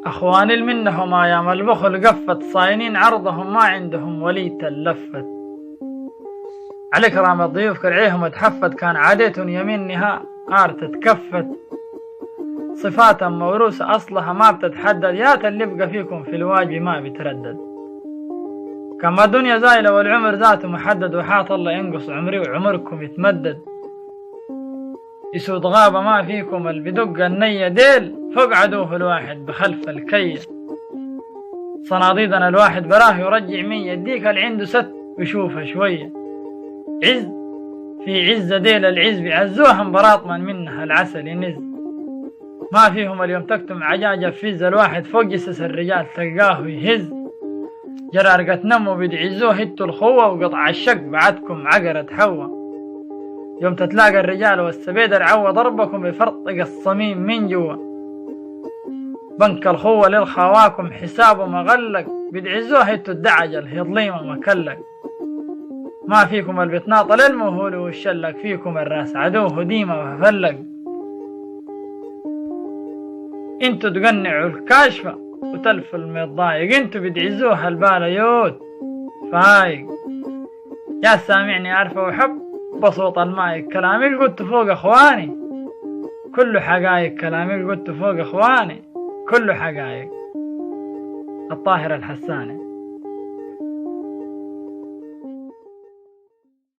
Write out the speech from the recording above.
أخواني المنهم أيام البخل قفت، صاينين عرضهم ما عندهم وليت اللفت. على كرام الضيوف كرعيهم تحفت، كان عادتهم يمينها آرت تكفت. صفات موروثة أصلها ما بتتحدد، يا اللي بقى فيكم في الواجب ما بيتردد. كما الدنيا زايلة والعمر ذاته محدد، وحاط الله ينقص عمري وعمركم يتمدد. يسود غابة ما فيكم البدق النية، ديل فوق عدوه الواحد بخلف الكية. صناديدنا الواحد براه يرجع 100، يديك العنده ست ويشوفها شوية. عز في عزة ديل العز بيعزوها براطمن منها العسل ينز. ما فيهم اليوم تكتم عجاجة فيز، الواحد فوق جسس الرجال تلقاه يهز. جرارقة نمو بيدعزوه هتوا الخوة، وقطع الشق بعدكم عقرة حوا. يوم تتلاقى الرجال والسبيدر عوى ضربكم بفرطق الصميم من جوا. بنك الخوة للخواكم حسابه مغلق، بيدعزوه هتوا الدعجل هيضليمه مكلق. ما فيكم البتناطل المهول والشلق، فيكم الراس عدوه ديمه وفلق. انتو تقنعوا الكاشفة وتلفوا المضايق، انتو بدعزوها الباليوت فايق. يا سامعني عارفة وحب بصوت المايك، كلامي قلت فوق اخواني كله حقايق، كلامي قلت فوق اخواني كله حقايق. الطاهر الحساني.